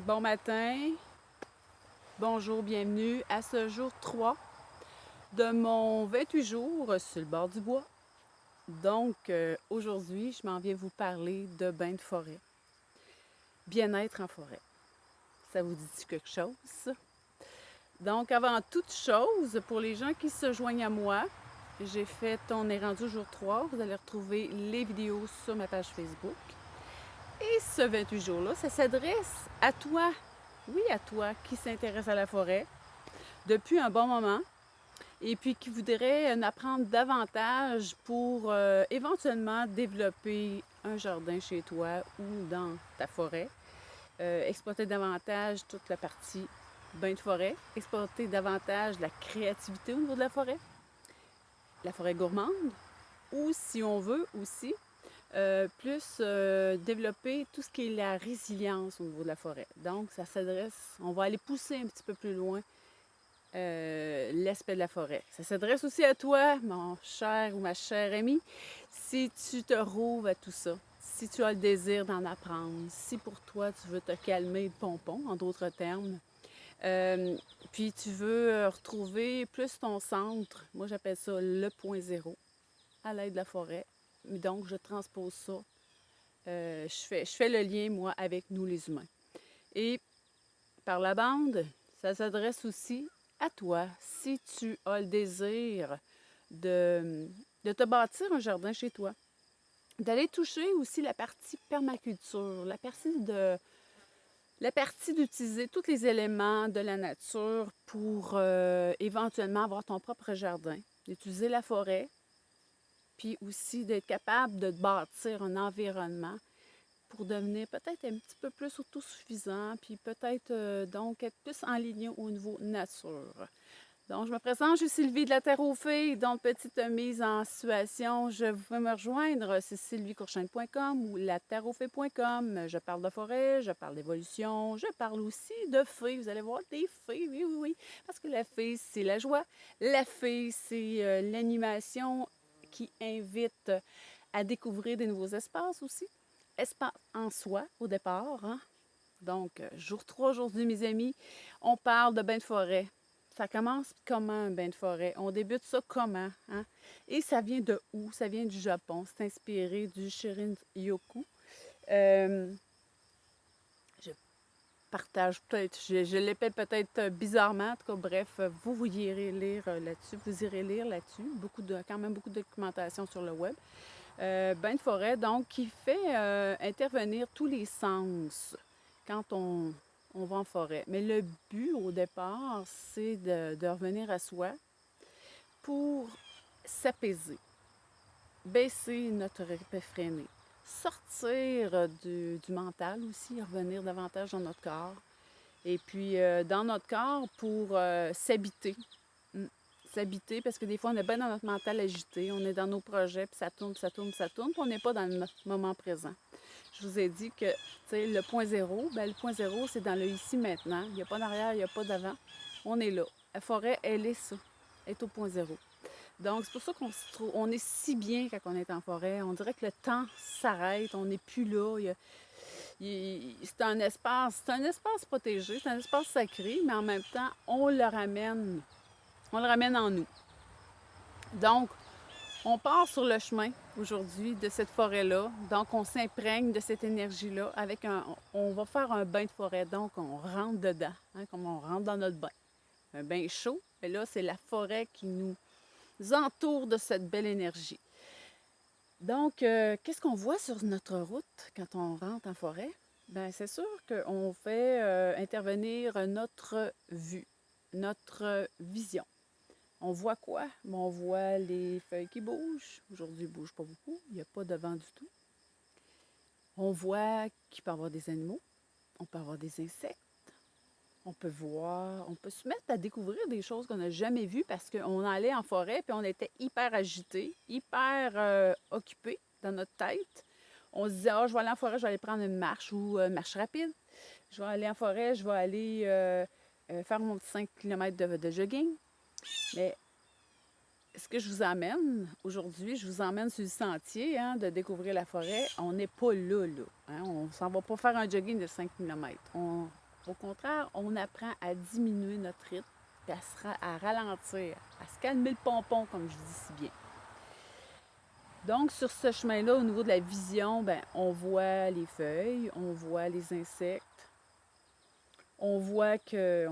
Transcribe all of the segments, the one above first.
Bon matin, bonjour, bienvenue à ce jour 3 de mon 28 jours sur le bord du bois. Donc, aujourd'hui, je m'en viens vous parler de bain de forêt. Bien-être en forêt. Ça vous dit quelque chose? Donc, avant toute chose, pour les gens qui se joignent à moi, on est rendu au jour 3. Vous allez retrouver les vidéos sur ma page Facebook. Et ce 28 jours-là, ça s'adresse à toi. Oui, à toi qui s'intéresse à la forêt depuis un bon moment et puis qui voudrait en apprendre davantage pour éventuellement développer un jardin chez toi ou dans ta forêt, exploiter davantage toute la partie bain de forêt, exploiter davantage la créativité au niveau de la forêt gourmande, ou si on veut aussi, plus développer tout ce qui est la résilience au niveau de la forêt. Donc, ça s'adresse, on va aller pousser un petit peu plus loin l'aspect de la forêt. Ça s'adresse aussi à toi, mon cher ou ma chère amie, si tu te rouves à tout ça, si tu as le désir d'en apprendre, si pour toi tu veux te calmer le pompon, en d'autres termes, euh, puis tu veux retrouver plus ton centre, moi j'appelle ça le point zéro, à l'aide de la forêt. Donc je transpose ça, je fais le lien, moi, avec nous les humains. Et par la bande, ça s'adresse aussi à toi si tu as le désir de, de te bâtir un jardin chez toi. D'aller toucher aussi la partie permaculture, la partie d'utiliser tous les éléments de la nature pour éventuellement avoir ton propre jardin, d'utiliser la forêt, puis aussi d'être capable de bâtir un environnement pour devenir peut-être un petit peu plus autosuffisant, puis peut-être donc être plus en ligne au niveau nature. Donc, je me présente, je suis Sylvie de la Terre aux Filles, donc petite mise en situation. Je vous pouvez me rejoindre, c'est sylviecourchaine.com ou laterreauxfées.com. Je parle de forêt, je parle d'évolution, je parle aussi de fées. Vous allez voir des fées, oui, oui, oui. Parce que la fée, c'est la joie. La fée, c'est l'animation qui invite à découvrir des nouveaux espaces aussi. Espace en soi au départ. Hein? Donc, jour 3 aujourd'hui, mes amis, on parle de bain de forêt. Ça commence comment un bain de forêt? On débute ça comment? Hein? Et ça vient de où? Ça vient du Japon. C'est inspiré du Shirin-yoku. Euh, je partage peut-être, je l'épelle peut-être bizarrement. En tout cas, bref, vous irez lire là-dessus. Vous irez lire là-dessus. Quand même beaucoup de documentation sur le web. Bain de forêt, donc, qui fait intervenir tous les sens quand on va en forêt. Mais le but, au départ, c'est de revenir à soi pour s'apaiser, baisser notre rythme effréné, sortir du mental aussi, revenir davantage dans notre corps. Et puis, dans notre corps, pour s'habiter. Mm. S'habiter, parce que des fois, on est bien dans notre mental agité, on est dans nos projets, puis ça tourne, puis ça tourne, puis ça tourne, puis on n'est pas dans le moment présent. Je vous ai dit que, tu sais, le point zéro, ben, le point zéro, c'est dans le ici maintenant. Il n'y a pas d'arrière, il n'y a pas d'avant. On est là. La forêt, elle est ça. Elle est au point zéro. Donc, c'est pour ça qu'on se trouve, on est si bien quand on est en forêt. On dirait que le temps s'arrête, on n'est plus là. C'est un espace protégé, c'est un espace sacré, mais en même temps, on le ramène en nous. Donc, on part sur le chemin aujourd'hui de cette forêt-là. Donc, on s'imprègne de cette énergie-là on va faire un bain de forêt. Donc, on rentre dedans, hein, comme on rentre dans notre bain. Un bain chaud, mais là, c'est la forêt qui nous entoure de cette belle énergie. Donc, qu'est-ce qu'on voit sur notre route quand on rentre en forêt? Bien, c'est sûr qu'on fait intervenir notre vue, notre vision. On voit quoi? On voit les feuilles qui bougent. Aujourd'hui, ils ne bougent pas beaucoup. Il n'y a pas de vent du tout. On voit qu'il peut y avoir des animaux. On peut avoir des insectes. On peut se mettre à découvrir des choses qu'on n'a jamais vues parce qu'on allait en forêt puis on était hyper agité, hyper occupé dans notre tête. On se disait, je vais aller en forêt, je vais aller prendre une marche ou une marche rapide. Je vais aller en forêt, je vais aller faire mon petit 5 km de jogging. Mais ce que je vous emmène aujourd'hui, je vous emmène sur le sentier hein, de découvrir la forêt. On n'est pas là, là. Hein? On s'en va pas faire un jogging de 5 km. Au contraire, on apprend à diminuer notre rythme, puis à ralentir, à se calmer le pompon, comme je dis si bien. Donc, sur ce chemin-là, au niveau de la vision, ben, on voit les feuilles, on voit les insectes, on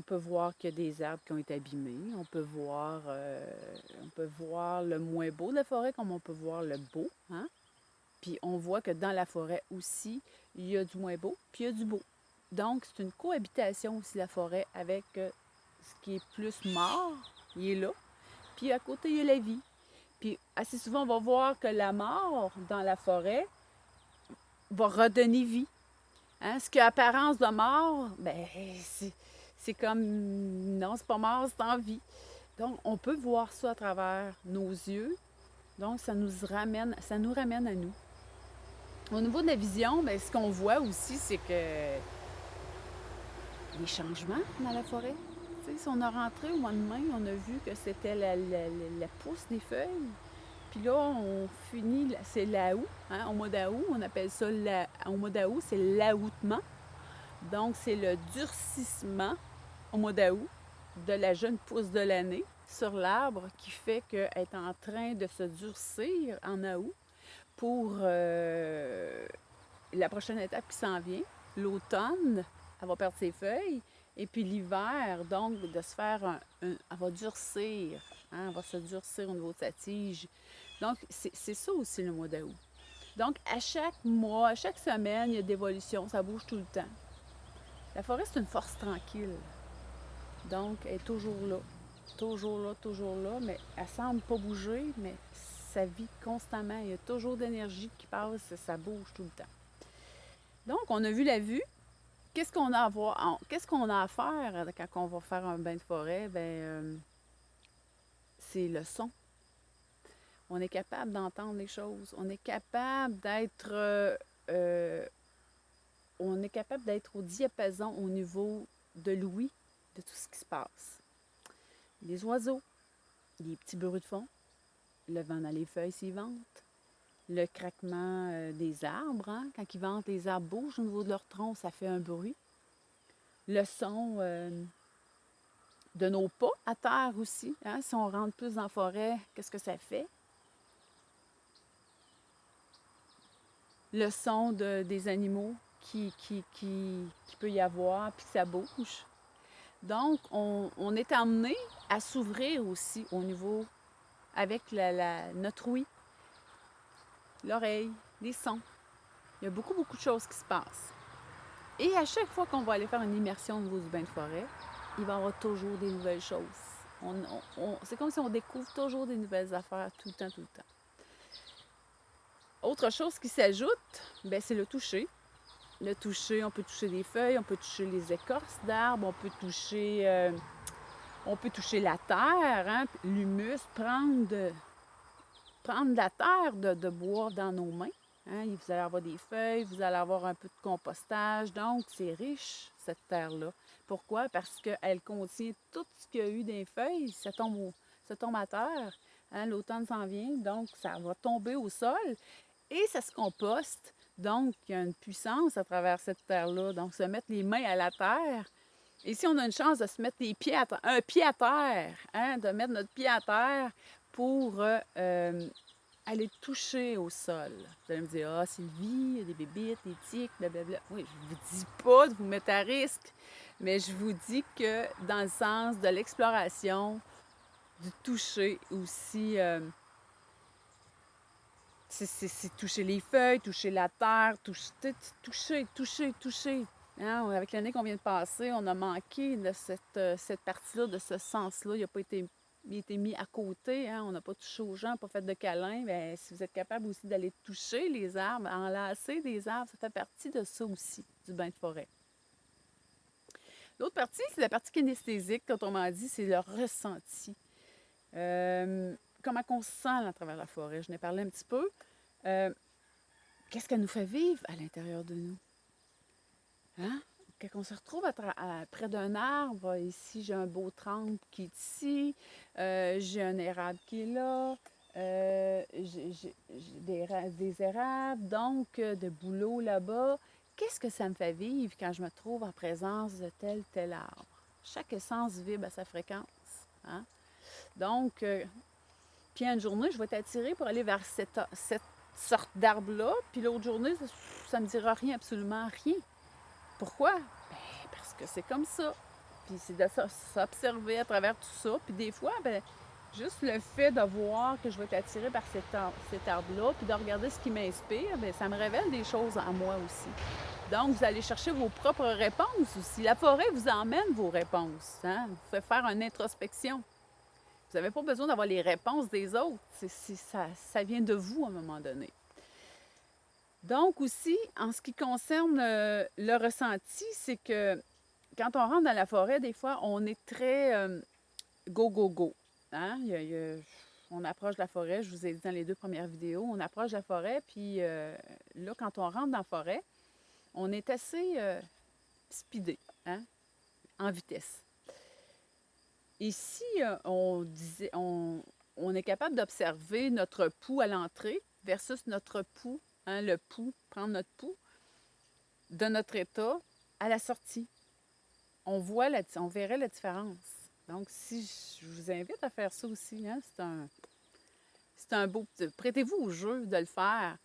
peut voir qu'il y a des arbres qui ont été abîmés, on peut voir le moins beau de la forêt comme on peut voir le beau, hein? Puis on voit que dans la forêt aussi, il y a du moins beau, puis il y a du beau. Donc, c'est une cohabitation aussi, la forêt, avec ce qui est plus mort, il est là. Puis à côté, il y a la vie. Puis assez souvent, on va voir que la mort dans la forêt va redonner vie. Hein? Ce qui a apparence de mort, ben c'est comme non, c'est pas mort, c'est en vie. Donc, on peut voir ça à travers nos yeux. Donc, ça nous ramène à nous. Au niveau de la vision, ben, ce qu'on voit aussi, c'est que les changements dans la forêt. Tu sais, si on a rentré au mois de mai, on a vu que c'était la pousse des feuilles. Puis là, on finit, c'est l'août, hein, au mois d'août, on appelle ça, au mois d'août, c'est l'aoutement. Donc, c'est le durcissement au mois d'août de la jeune pousse de l'année sur l'arbre qui fait qu'elle est en train de se durcir en août pour la prochaine étape qui s'en vient, l'automne, elle va perdre ses feuilles. Et puis l'hiver, donc, de se faire elle va durcir. Hein, elle va se durcir au niveau de sa tige. Donc, c'est ça aussi le mois d'août. Donc, à chaque mois, à chaque semaine, il y a d'évolution. Ça bouge tout le temps. La forêt, c'est une force tranquille. Donc, elle est toujours là. Toujours là, toujours là. Mais elle semble pas bouger, mais ça vit constamment. Il y a toujours d'énergie qui passe. Ça bouge tout le temps. Donc, on a vu la vue. Qu'est-ce qu'on a à voir? Qu'est-ce qu'on a à faire quand on va faire un bain de forêt? C'est le son. On est capable d'entendre les choses. On est capable d'être au diapason au niveau de l'ouïe de tout ce qui se passe. Les oiseaux, les petits bruits de fond, le vent dans les feuilles s'ils ventent, le craquement des arbres, hein? Quand ils ventent, les arbres bougent au niveau de leur tronc, ça fait un bruit. Le son de nos pas à terre aussi. Hein? Si on rentre plus dans la forêt, qu'est-ce que ça fait? Le son des animaux qui peut y avoir, puis que ça bouge. Donc, on est amené à s'ouvrir aussi au niveau, avec notre ouïe, l'oreille, les sons. Il y a beaucoup, beaucoup de choses qui se passent. Et à chaque fois qu'on va aller faire une immersion au niveau du bain de forêt, il va y avoir toujours des nouvelles choses. C'est comme si on découvre toujours des nouvelles affaires tout le temps, tout le temps. Autre chose qui s'ajoute, ben, c'est le toucher. Le toucher, on peut toucher les feuilles, on peut toucher les écorces d'arbres, on peut toucher la terre, hein, l'humus, prendre de la terre de bois dans nos mains. Hein. Vous allez avoir des feuilles, vous allez avoir un peu de compostage. Donc, c'est riche, cette terre-là. Pourquoi? Parce qu'elle contient tout ce qu'il y a eu des feuilles. Ça tombe à terre. Hein. L'automne s'en vient, donc ça va tomber au sol et ça se composte. Donc, il y a une puissance à travers cette terre-là. Donc, se mettre les mains à la terre. Et si on a une chance de se mettre un pied à terre, hein, de mettre notre pied à terre pour aller toucher au sol. Vous allez me dire, ah, Sylvie, il y a des bébites, des tiques, blablabla. Oui, je ne vous dis pas de vous mettre à risque, mais je vous dis que dans le sens de l'exploration, du toucher aussi, c'est toucher les feuilles, toucher la terre, toucher. Hein? Avec l'année qu'on vient de passer, on a manqué de cette partie-là, de ce sens-là. Il n'a pas été mis à côté. Hein? On n'a pas touché aux gens, pas fait de câlins. Bien, si vous êtes capable aussi d'aller toucher les arbres, enlacer des arbres, ça fait partie de ça aussi, du bain de forêt. L'autre partie, c'est la partie kinesthésique. Autrement dit, c'est le ressenti. Comment on se sent là, à travers la forêt? Je n'ai parlé un petit peu. Qu'est-ce qu'elle nous fait vivre à l'intérieur de nous? Hein? Quand on se retrouve près d'un arbre, ici j'ai un beau trempe qui est ici, j'ai un érable qui est là, j'ai des érables, donc de bouleaux là-bas. qu'est-ce que ça me fait vivre quand je me trouve en présence de tel arbre? Chaque essence vibre à sa fréquence. Hein? Donc, puis une journée, je vais t'attirer pour aller vers cette sorte d'arbre-là, puis l'autre journée, ça me dira rien, absolument rien. Pourquoi? Ben, parce que c'est comme ça. Puis c'est de s'observer à travers tout ça. Puis des fois, ben, juste le fait de voir que je vais t'attirer par cet arbre-là, puis de regarder ce qui m'inspire, ben, ça me révèle des choses en moi aussi. Donc, vous allez chercher vos propres réponses aussi. La forêt vous emmène vos réponses. Hein? Vous fait faire une introspection. Vous n'avez pas besoin d'avoir les réponses des autres. Ça vient de vous à un moment donné. Donc aussi, en ce qui concerne le ressenti, c'est que quand on rentre dans la forêt, des fois, on est très go, go, go. Hein? On approche de la forêt, je vous ai dit dans les 2 premières vidéos, on approche de la forêt, puis là, quand on rentre dans la forêt, on est assez speedé, hein? En vitesse. Et si on est capable d'observer notre pouls à l'entrée versus notre pouls, hein, le pouls, prendre notre pouls de notre état à la sortie, on verrait la différence. Donc, si je vous invite à faire ça aussi, hein, c'est un beau... Prêtez-vous au jeu de le faire.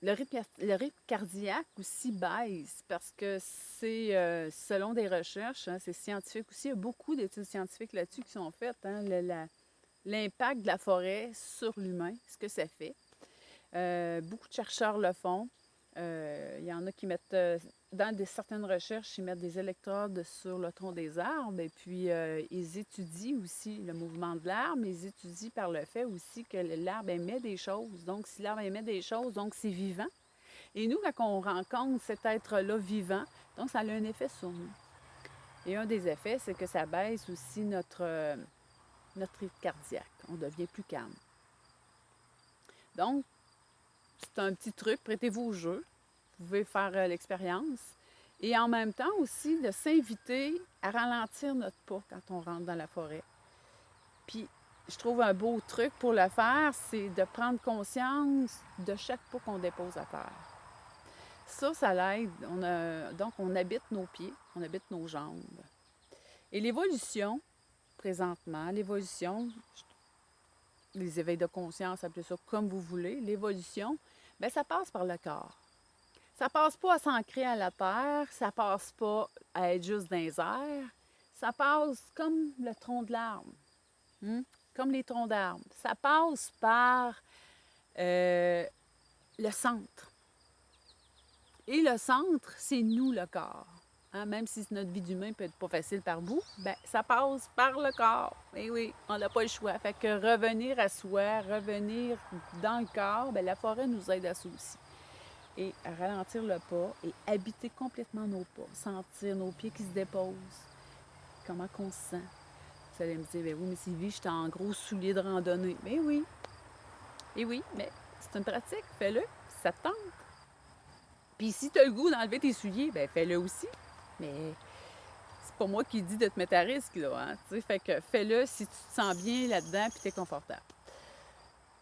Le rythme cardiaque aussi baisse parce que c'est, selon des recherches, hein, c'est scientifique aussi, il y a beaucoup d'études scientifiques là-dessus qui sont faites, hein, l'impact de la forêt sur l'humain, ce que ça fait. Beaucoup de chercheurs le font. Il y en a qui mettent, dans certaines recherches, ils mettent des électrodes sur le tronc des arbres et puis ils étudient aussi le mouvement de l'arbre, mais ils étudient par le fait aussi que l'arbre émet des choses. Donc, si l'arbre émet des choses, donc c'est vivant. Et nous, quand on rencontre cet être-là vivant, donc ça a un effet sur nous. Et un des effets, c'est que ça baisse aussi notre rythme cardiaque. On devient plus calme. Donc, c'est un petit truc, prêtez-vous au jeu. Vous pouvez faire l'expérience. Et en même temps aussi, de s'inviter à ralentir notre pas quand on rentre dans la forêt. Puis, je trouve un beau truc pour le faire, c'est de prendre conscience de chaque pas qu'on dépose à terre. Ça l'aide. Donc, on habite nos pieds, on habite nos jambes. Et l'évolution, présentement, les éveils de conscience, appelez ça comme vous voulez, l'évolution, bien, ça passe par le corps. Ça passe pas à s'ancrer à la terre, ça passe pas à être juste dans les airs, ça passe comme le tronc de l'arbre, comme les troncs d'arbres. Ça passe par le centre. Et le centre, c'est nous, le corps. Hein? Même si notre vie d'humain peut être pas facile par bout, ben ça passe par le corps. Et oui, on n'a pas le choix. Fait que revenir à soi, revenir dans le corps, ben la forêt nous aide à ça aussi. Et à ralentir le pas et habiter complètement nos pas. Sentir nos pieds qui se déposent. Comment qu'on se sent. Vous allez me dire, ben oui, mais Sylvie, je suis en gros souliers de randonnée. Mais oui. Et oui, mais c'est une pratique. Fais-le. Ça te tente. Puis si tu as le goût d'enlever tes souliers, ben fais-le aussi. Mais c'est pas moi qui dis de te mettre à risque, là. Hein, fait que fais-le si tu te sens bien là-dedans et tu es confortable.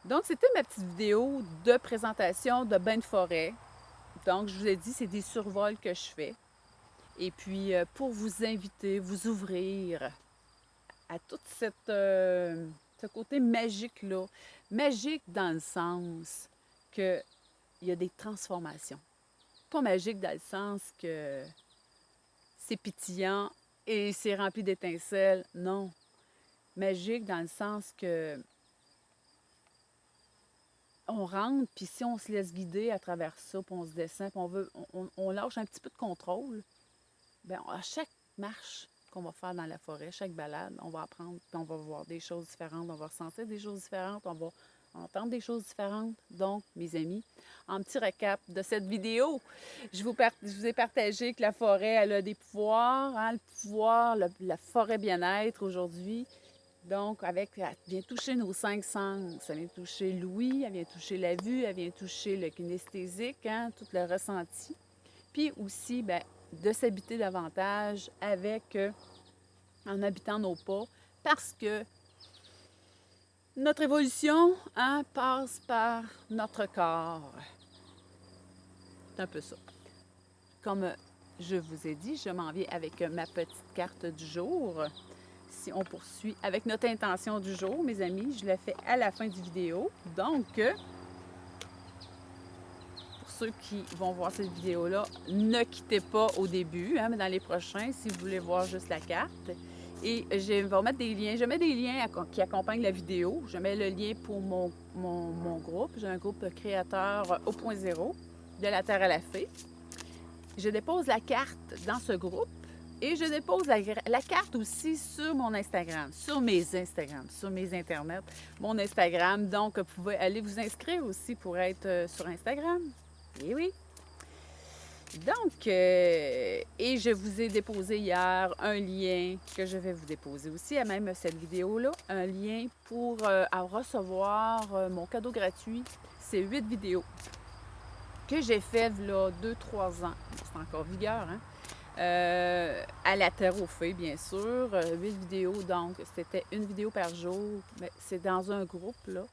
Donc, c'était ma petite vidéo de présentation de bain de forêt. Donc, je vous ai dit, c'est des survols que je fais. Et puis, pour vous inviter, vous ouvrir à tout ce côté magique-là. Magique dans le sens qu'il y a des transformations. Pas magique dans le sens que c'est pétillant et c'est rempli d'étincelles. Non. Magique dans le sens que on rentre, puis si on se laisse guider à travers ça, puis on se descend, puis on lâche un petit peu de contrôle, bien, à chaque marche qu'on va faire dans la forêt, chaque balade, on va apprendre, puis on va voir des choses différentes, on va ressentir des choses différentes, on va entendre des choses différentes. Donc, mes amis, en petit récap de cette vidéo, je vous ai partagé que la forêt, elle a des pouvoirs, hein, le pouvoir, la forêt bien-être aujourd'hui. Donc, elle vient toucher nos 5 sens. Elle vient toucher l'ouïe, elle vient toucher la vue, elle vient toucher le kinesthésique, hein, tout le ressenti. Puis aussi, bien, de s'habiter davantage en habitant nos pas, parce que notre évolution, hein, passe par notre corps. C'est un peu ça. comme je vous ai dit, je m'en viens avec ma petite carte du jour. Si on poursuit avec notre intention du jour, mes amis, je la fais à la fin du vidéo. Donc, pour ceux qui vont voir cette vidéo-là, ne quittez pas au début, hein, mais dans les prochains, si vous voulez voir juste la carte. Et je vais mettre des liens. Je mets des liens qui accompagnent la vidéo. Je mets le lien pour mon groupe. J'ai un groupe créateur au point zéro, de la terre à la fée. Je dépose la carte dans ce groupe et je dépose la carte aussi sur mon Instagram, sur mes internets, mon Instagram. Donc, vous pouvez aller vous inscrire aussi pour être sur Instagram. Eh oui! Donc, et je vous ai déposé hier un lien que je vais vous déposer aussi, à même cette vidéo-là, un lien pour recevoir mon cadeau gratuit. C'est 8 vidéos que j'ai fait là 2-3 ans. C'est encore en vigueur, hein? À la terre aux fées, bien sûr. 8 vidéos, donc c'était une vidéo par jour. Mais c'est dans un groupe, là.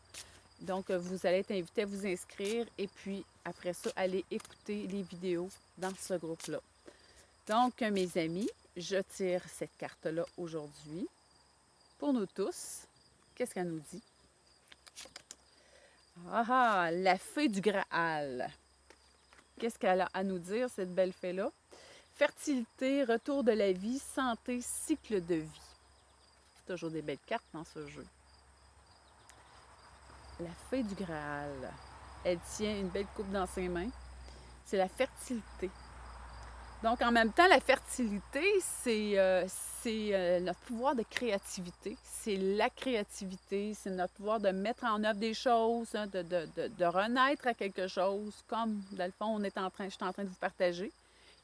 Donc, vous allez être invité à vous inscrire et puis, après ça, aller écouter les vidéos dans ce groupe-là. Donc, mes amis, je tire cette carte-là aujourd'hui pour nous tous. Qu'est-ce qu'elle nous dit? Ah, la fée du Graal. Qu'est-ce qu'elle a à nous dire, cette belle fée-là? Fertilité, retour de la vie, santé, cycle de vie. Toujours des belles cartes dans ce jeu. La fée du Graal. Elle tient une belle coupe dans ses mains. C'est la fertilité. Donc, en même temps, la fertilité, c'est notre pouvoir de créativité. C'est la créativité, c'est notre pouvoir de mettre en œuvre des choses, hein, de renaître à quelque chose, comme, dans le fond, je suis en train de vous partager.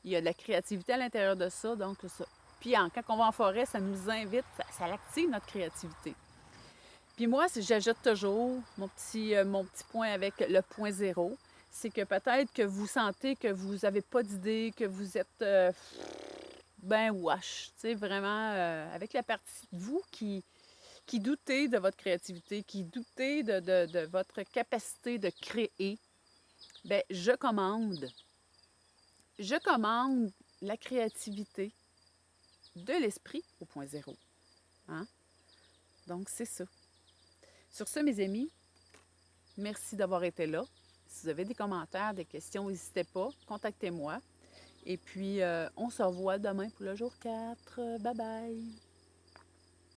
Il y a de la créativité à l'intérieur de ça, donc ça. Puis, quand on va en forêt, ça nous invite, ça active notre créativité. Puis moi, j'ajoute toujours mon petit point avec le point zéro. C'est que peut-être que vous sentez que vous n'avez pas d'idée, que vous êtes ben wash. Tu sais, vraiment avec la partie de vous qui doutez de votre créativité, qui doutez de votre capacité de créer. Bien, je commande la créativité de l'esprit au point zéro. Hein? Donc, c'est ça. Sur ce, mes amis, merci d'avoir été là. Si vous avez des commentaires, des questions, n'hésitez pas, contactez-moi. Et puis, on se revoit demain pour le jour 4. Bye bye!